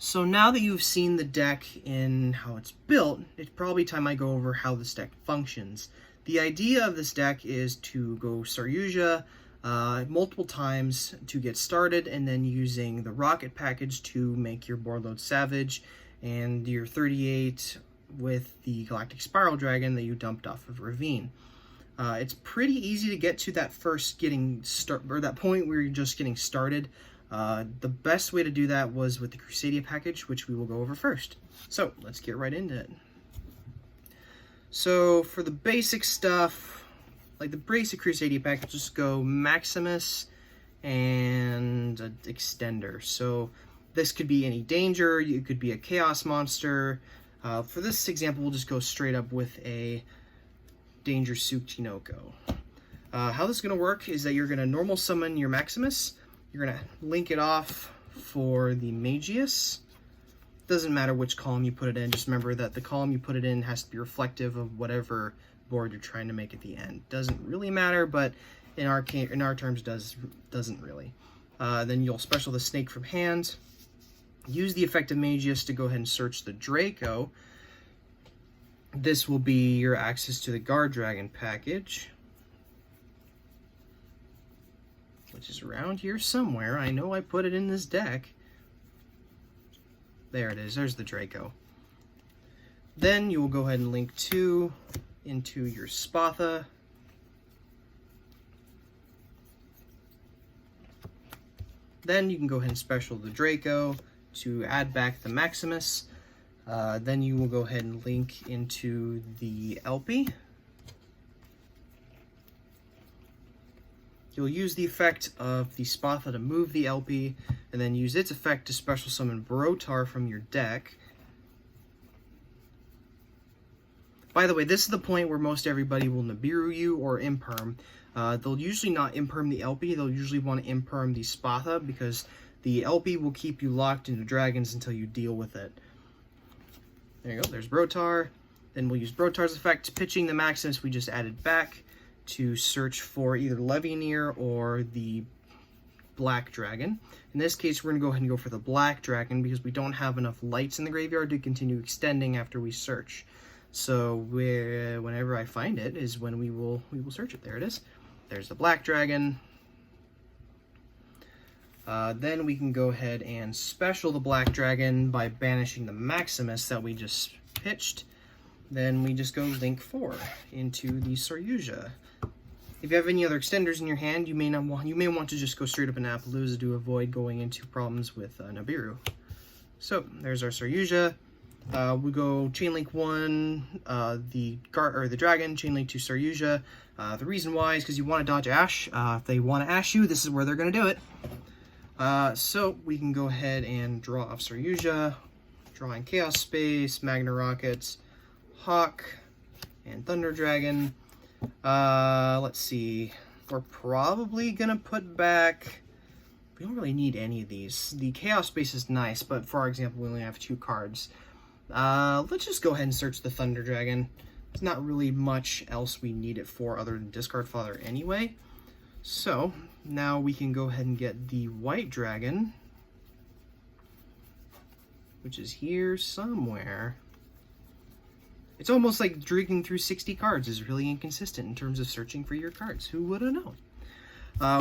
So now that you've seen the deck and how it's built, it's probably time I go over how this deck functions. The idea of this deck is to go Saryuja multiple times to get started, and then using the rocket package to make your board load Savage and your 38 with the Galactic Spiral Dragon that you dumped off of Ravine. It's pretty easy to get to that that point where you're just getting started. The best way to do that was with the Crusadia package, which we will go over first. So let's get right into it. So for the basic stuff, like the basic Crusadia package, just go Maximus and an extender. So this could be any danger, it could be a chaos monster. For this example, we'll just go straight up with a Danger Tsukinoko. How this is going to work is that you're going to normal summon your Maximus. You're going to link it off for the Magius. Doesn't matter which column you put it in. Just remember that the column you put it in has to be reflective of whatever board you're trying to make at the end. Doesn't really matter, but in our terms, doesn't really. Then you'll special the Snake from hand. Use the effect of Magius to go ahead and search the Draco. This will be your access to the Guard Dragon package, which is around here somewhere. I know I put it in this deck. There it is. There's the Draco. Then you will go ahead and link 2 into your Spatha. Then you can go ahead and special the Draco to add back the Maximus. Then you will go ahead and link into the LP. You'll use the effect of the Spatha to move the LP, and then use its effect to special summon Brotar from your deck. By the way, this is the point where most everybody will Nibiru you or Imperm. They'll usually not Imperm the LP, they'll usually want to Imperm the Spatha, because the LP will keep you locked into dragons until you deal with it. There you go, there's Brotar. Then we'll use Brotar's effect, pitching the Maximus we just added back to search for either Levianeer or the Black Dragon. In this case, we're going to go ahead and go for the Black Dragon because we don't have enough lights in the graveyard to continue extending after we search. So whenever I find it is when we will search it. There it is. There's the Black Dragon. Then we can go ahead and special the Black Dragon by banishing the Maximus that we just pitched. Then we just go link 4 into the Saryuja. If you have any other extenders in your hand, you may want to just go straight up in Appaloosa to avoid going into problems with Nibiru. So there's our Saryuja. We go chain link 1, the dragon, chain link to Saryuja. The reason why is because you want to dodge Ash. If they want to Ash you, this is where they're going to do it. So we can go ahead and draw off Saryuja, drawing Chaos Space, Magna Rockets, Hawk, and Thunder Dragon. Let's see. We're probably gonna put back. We don't really need any of these. The Chaos Space is nice, but for example, we only have 2 cards. Let's just go ahead and search the Thunder Dragon. There's not really much else we need it for other than Discard Father anyway. So now we can go ahead and get the White Dragon, which is here somewhere. It's almost like drinking through 60 cards is really inconsistent in terms of searching for your cards. Who would have known?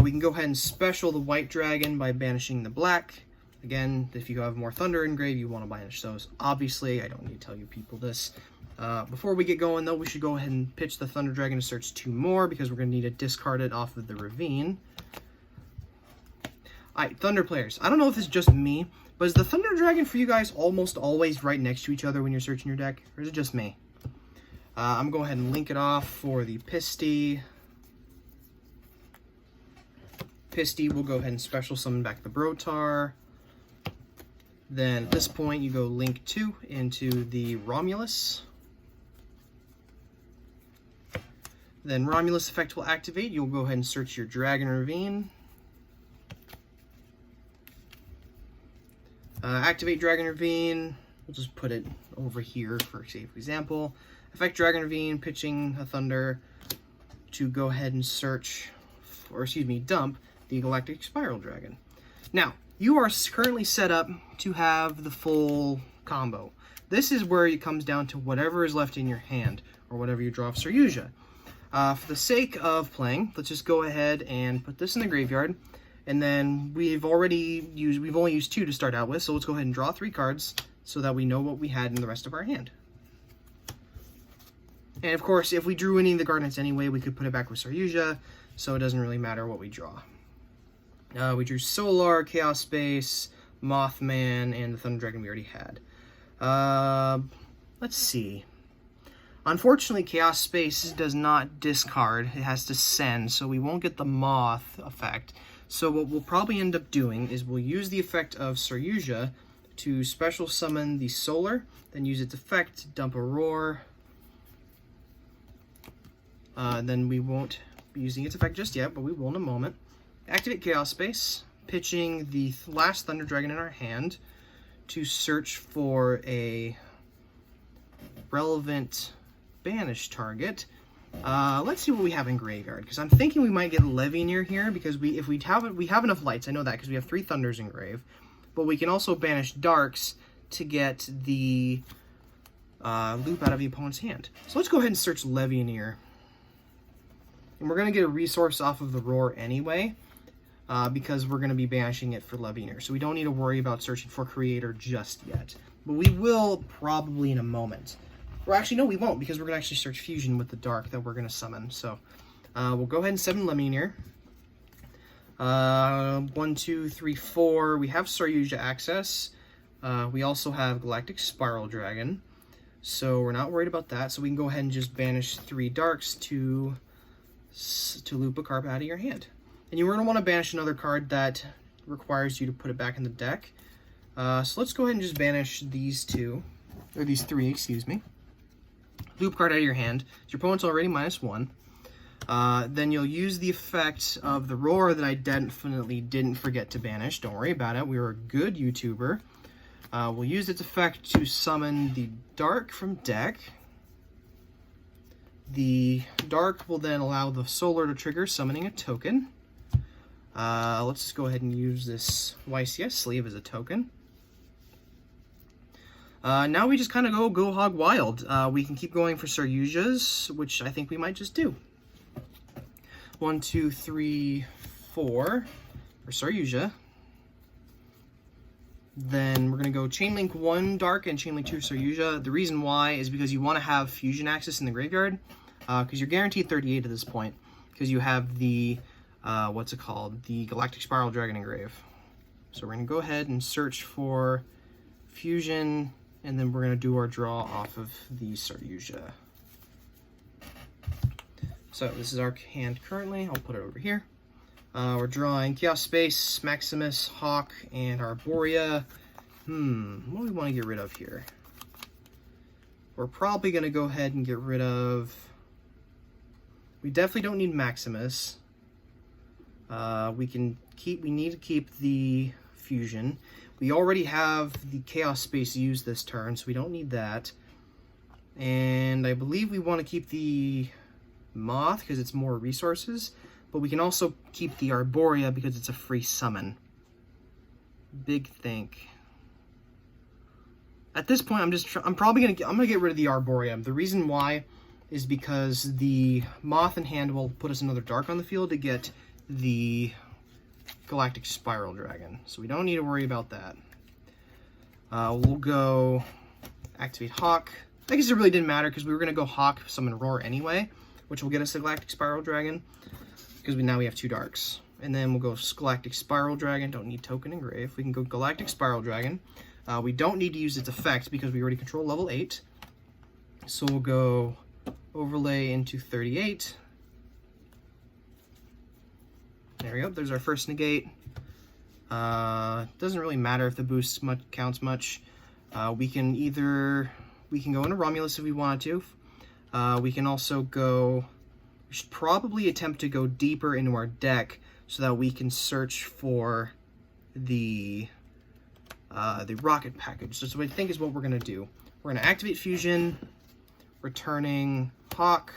We can go ahead and special the White Dragon by banishing the Black. Again, if you have more Thunder engraved, you want to banish those. Obviously, I don't need to tell you people this. Before we get going, though, we should go ahead and pitch the Thunder Dragon to search 2 more, because we're going to need to discard it off of the Ravine. Alright, Thunder players. I don't know if it's just me, but is the Thunder Dragon for you guys almost always right next to each other when you're searching your deck? Or is it just me? I'm going to go ahead and link it off for the Pisty. Pisty will go ahead and special summon back the Brotar. Then at this point, you go link 2 into the Romulus. Then Romulus effect will activate. You'll go ahead and search your Dragon Ravine. Activate Dragon Ravine. We'll just put it over here for example. Effect Dragon Ravine, pitching a Thunder to go ahead and search, or excuse me, dump the Galactic Spiral Dragon. Now, you are currently set up to have the full combo. This is where it comes down to whatever is left in your hand, or whatever you draw of Saryuja. For the sake of playing, let's just go ahead and put this in the graveyard, and then we've only used 2 to start out with, so let's go ahead and draw 3 cards so that we know what we had in the rest of our hand. And of course, if we drew any of the Garnets anyway, we could put it back with Saryuja, so it doesn't really matter what we draw. We drew Solar, Chaos Space, Mothman, and the Thunder Dragon we already had. Let's see. Unfortunately, Chaos Space does not discard. It has to send, so we won't get the Moth effect. So what we'll probably end up doing is we'll use the effect of Saryuja to special summon the Solar, then use its effect to dump a Roar. Then we won't be using its effect just yet, but we will in a moment. Activate Chaos Space, pitching the last Thunder Dragon in our hand to search for a relevant banished target. Let's see what we have in graveyard, because I'm thinking we might get Levianeer here, because we have enough lights. I know that because we have 3 Thunders in grave, but we can also banish Darks to get the loop out of the opponent's hand. So let's go ahead and search Levianeer, and we're going to get a resource off of the Roar anyway, because we're going to be banishing it for Levianeer, so we don't need to worry about searching for Creator just yet, but we will probably in a moment. Or actually, no, we won't, because we're going to actually search Fusion with the Dark that we're going to summon. So we'll go ahead and summon Levianeer. 1, 2, 3, 4. We have Saryuja access. We also have Galactic Spiral Dragon. So we're not worried about that. So we can go ahead and just banish 3 Darks to loop a card out of your hand. And you're going to want to banish another card that requires you to put it back in the deck. So let's go ahead and just banish these 2. Or these 3, excuse me. Loop card out of your hand. Your opponent's already -1. Then you'll use the effect of the Roar that I definitely didn't forget to banish. Don't worry about it. We were a good YouTuber. We'll use its effect to summon the Dark from deck. The Dark will then allow the Solar to trigger, summoning a token. Let's just go ahead and use this YCS sleeve as a token. Now we just kind of go hog wild. We can keep going for Saryujas, which I think we might just do. 1, 2, 3, 4 for Saryuja. Then we're going to go Chainlink 1 Dark and Chainlink 2 Saryuja. The reason why is because you want to have Fusion access in the graveyard, because you're guaranteed 38 at this point, because you have the, the Galactic Spiral Dragon in grave. So we're going to go ahead and search for Fusion, and then we're going to do our draw off of the Saryuja. So this is our hand currently. I'll put it over here. We're drawing Chaos Space, Maximus, Hawk, and Arborea. What do we want to get rid of here? We're probably going to go ahead and get rid of... We definitely don't need Maximus. We need to keep the Fusion. We already have the Chaos Space used this turn, so we don't need that. And I believe we want to keep the Moth because it's more resources, but we can also keep the Arborea because it's a free summon. Big think. At this point, I'm gonna get rid of the Arborea. The reason why is because the Moth in hand will put us another Dark on the field to get the Galactic Spiral Dragon, so we don't need to worry about that. We'll go activate Hawk. I guess it really didn't matter because we were going to go Hawk, summon Roar anyway, which will get us the Galactic Spiral Dragon, because now we have 2 Darks. And then we'll go Galactic Spiral Dragon, don't need token engrave. We can go Galactic Spiral Dragon. We don't need to use its effect because we already control level 8. So we'll go overlay into 38. There we go, there's our first negate. Doesn't really matter if the boost counts much. We can go into Romulus if we wanted to. We can also go, we should probably attempt to go deeper into our deck so that we can search for the rocket package. So what I think is what we're gonna do. We're gonna activate Fusion, returning Hawk,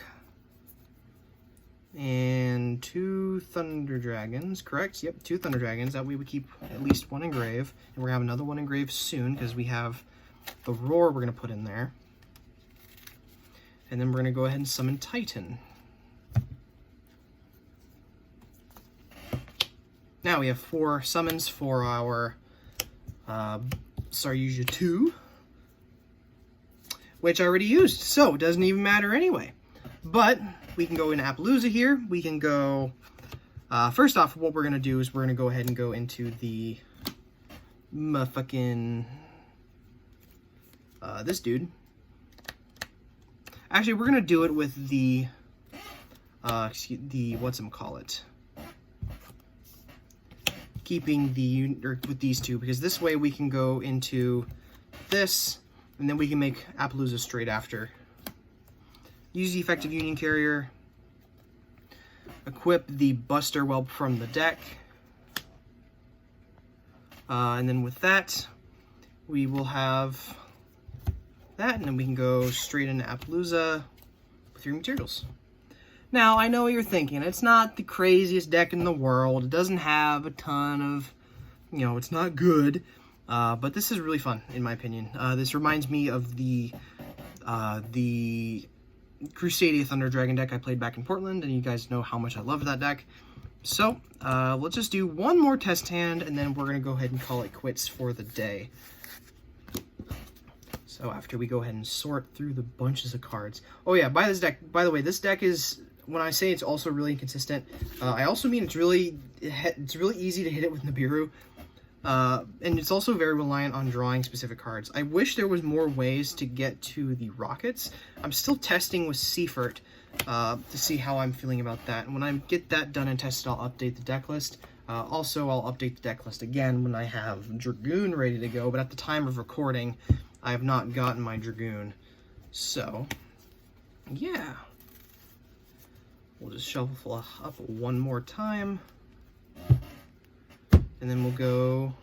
And 2 Thunder Dragons, correct? Yep, 2 Thunder Dragons. That way we keep at least 1 engrave. And we're going to have another 1 engrave soon because we have the Roar we're going to put in there. And then we're going to go ahead and summon Titan. Now we have 4 summons for our Saryuja 2, which I already used, so it doesn't even matter anyway. But we can go into Appaloosa here. We can go, first off, what we're going to do is we're going to go ahead and go into the fucking, this dude. Actually, we're going to do it with the, whatchamacallit. Keeping with these two, because this way we can go into this, and then we can make Appaloosa straight after. Use the effective Union Carrier. Equip the Buster Whelp from the deck. And then with that, we will have that, and then we can go straight into Appaloosa with your materials. Now, I know what you're thinking. It's not the craziest deck in the world. It doesn't have a ton of, it's not good. But this is really fun, in my opinion. This reminds me of the Crusadia Thunder Dragon deck I played back in Portland, and you guys know how much I love that deck. So, let's just do one more test hand, and then we're going to go ahead and call it quits for the day. So after we go ahead and sort through the bunches of cards. Oh yeah, by the way, this deck is, when I say it's also really inconsistent, I also mean it's really easy to hit it with Nibiru. And it's also very reliant on drawing specific cards. I wish there was more ways to get to the rockets. I'm still testing with Seifert to see how I'm feeling about that. And when I get that done and tested, I'll update the deck list. Also, I'll update the deck list again when I have Dragoon ready to go. But at the time of recording, I have not gotten my Dragoon. So, yeah. We'll just shuffle up one more time. And then we'll go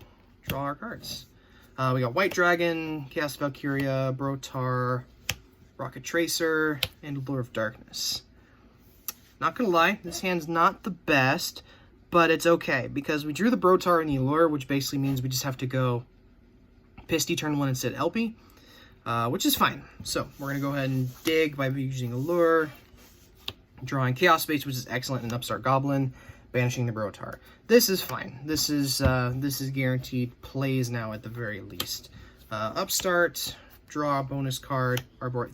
draw our cards. We got White Dragon, Chaos Valkyria, Brotar, Rocket Tracer, and Lure of Darkness. Not gonna lie, this hand's not the best, but it's okay, because we drew the Brotar and the Allure, which basically means we just have to go Pisty turn 1 instead LP, which is fine. So we're gonna go ahead and dig by using Allure, drawing Chaos Space, which is excellent, and Upstart Goblin, banishing the Brotar. This is fine. This is guaranteed plays now at the very least. Upstart, draw a bonus card.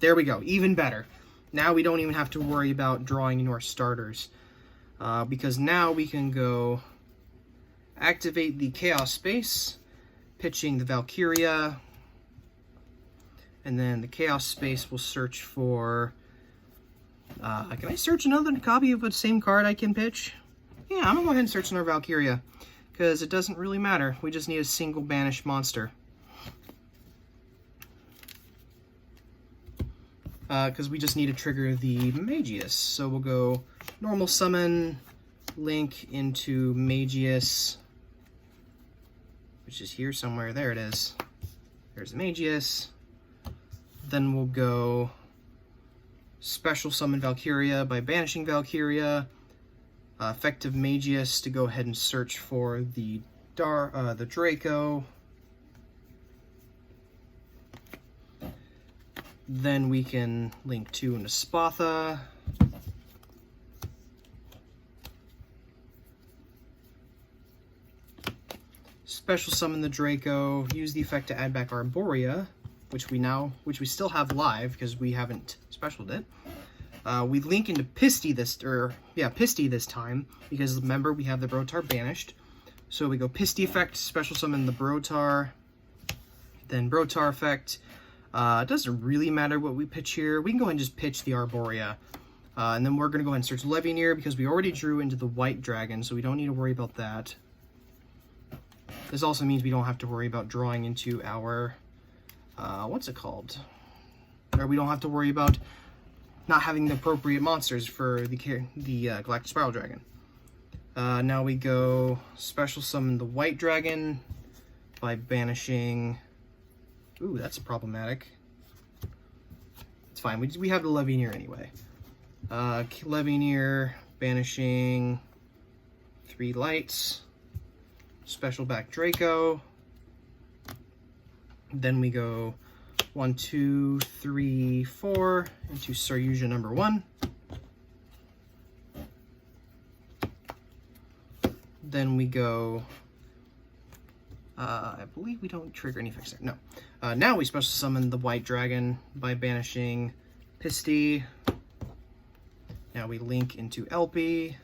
There we go. Even better. Now we don't even have to worry about drawing into our starters, because now we can go activate the Chaos Space, pitching the Valkyria, and then the Chaos Space will search for. Can I search another copy of the same card I can pitch? Yeah, I'm gonna go ahead and search another Valkyria, because it doesn't really matter. We just need a single banished monster. Because we just need to trigger the Magius. So we'll go normal summon, link into Magius, which is here somewhere. There it is. There's the Magius. Then we'll go special summon Valkyria by banishing Valkyria. Effective Magius to go ahead and search for the Draco. Then we can link 2 into Spatha. Special summon the Draco. Use the effect to add back Arborea, which we still have live because we haven't specialed it. We link into Pisty this time, because remember we have the Brotar banished. So we go Pisty effect, special summon the Brotar, then Brotar effect. It doesn't really matter what we pitch here. We can go ahead and just pitch the Arborea. And then we're going to go ahead and search Levineer, because we already drew into the White Dragon, so we don't need to worry about that. This also means we don't have to worry about drawing into our, what's it called? Or we don't have to worry about not having the appropriate monsters for the Galactic Spiral Dragon. Now we go special summon the White Dragon by banishing. Ooh, that's problematic. It's fine. We have the Levineer anyway. Levineer banishing 3 lights, special back Draco. Then we go 1, 2, 3, 4 into Saryuja number 1. Then we go, I believe we don't trigger any effects there. No. Now we special summon the white dragon by banishing Pisty. Now we link into LP.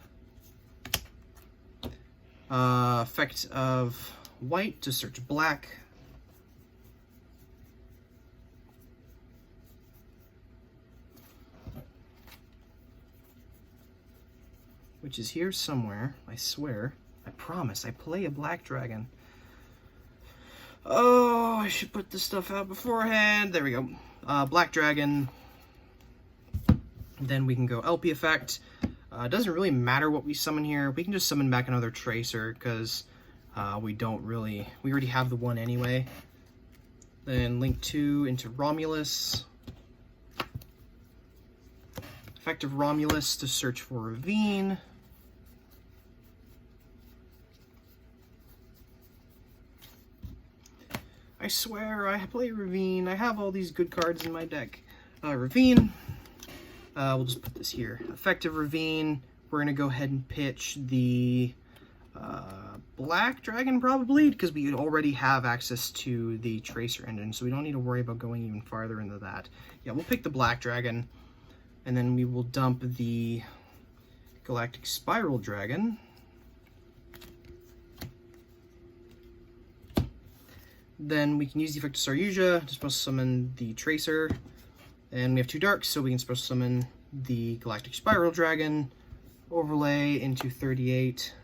Effect of white to search black. Which is here somewhere, I swear. I promise, I play a black dragon. Oh, I should put this stuff out beforehand. There we go. Black dragon. Then we can go LP effect. It doesn't really matter what we summon here. We can just summon back another tracer because we already have the one anyway. Then link 2 into Romulus. Effect of Romulus to search for Ravine. I swear, I play Ravine. I have all these good cards in my deck. Ravine. We'll just put this here. Effective Ravine. We're going to go ahead and pitch the Black Dragon, probably, because we already have access to the Tracer engine, so we don't need to worry about going even farther into that. Yeah, we'll pick the Black Dragon, and then we will dump the Galactic Spiral Dragon. Then we can use the effect of Saryuja to special summon the Tracer. And we have 2 darks, so we can special summon the Galactic Spiral Dragon, overlay into 38.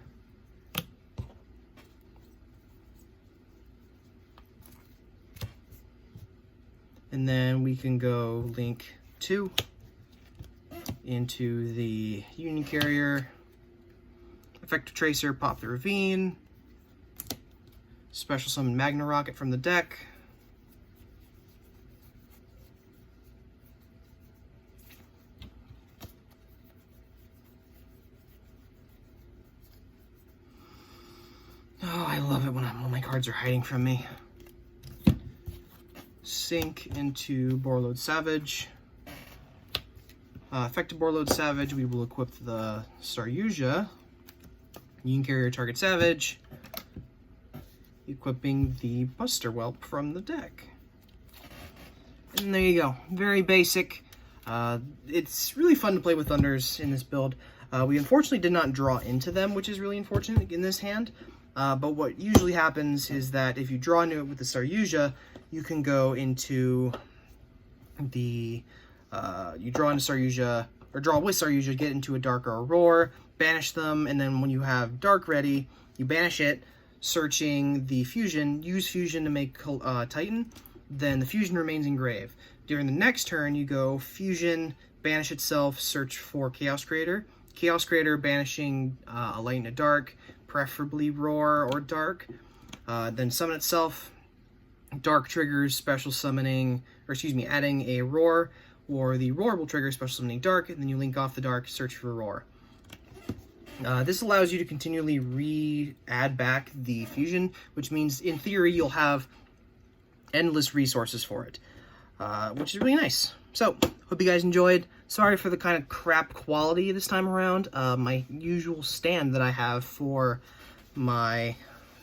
And then we can go link 2 into the Union Carrier, effective Tracer, pop the Ravine, special summon Magna Rocket from the deck. Oh, I love it when all my cards are hiding from me. Sink into Borreload Savage. Effective Borreload Savage, we will equip the Saryuja. Union Carrier target Savage. Equipping the Buster Whelp from the deck. And there you go. Very basic. It's really fun to play with Thunders in this build. We unfortunately did not draw into them, which is really unfortunate in this hand. But what usually happens is that if you draw into it with the Saryuja, you can go into the, you draw into Saryuja, or draw with Saryuja, get into a Dark or a Roar, banish them, and then when you have Dark ready, you banish it, searching the Fusion, use Fusion to make Titan, then the Fusion remains in grave. During the next turn, you go Fusion, banish itself, search for Chaos Creator. Chaos Creator banishing a Light and a Dark, preferably Roar or Dark. Then summon itself. Dark triggers special summoning, or excuse me, adding a Roar, or the Roar will trigger special summoning Dark, and then you link off the Dark, search for Roar. This allows you to continually add back the Fusion, which means in theory you'll have endless resources for it, which is really nice. So, hope you guys enjoyed. Sorry for the kind of crap quality this time around. My usual stand that I have for my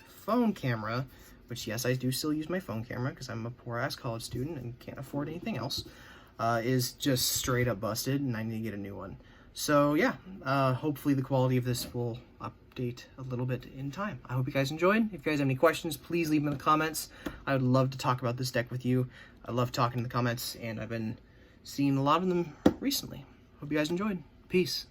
phone camera, which yes, I do still use my phone camera because I'm a poor-ass college student and can't afford anything else, is just straight up busted and I need to get a new one. So yeah, hopefully the quality of this will update a little bit in time. I hope you guys enjoyed. If you guys have any questions, please leave them in the comments. I would love to talk about this deck with you. I love talking in the comments, and I've been seeing a lot of them recently. Hope you guys enjoyed. Peace.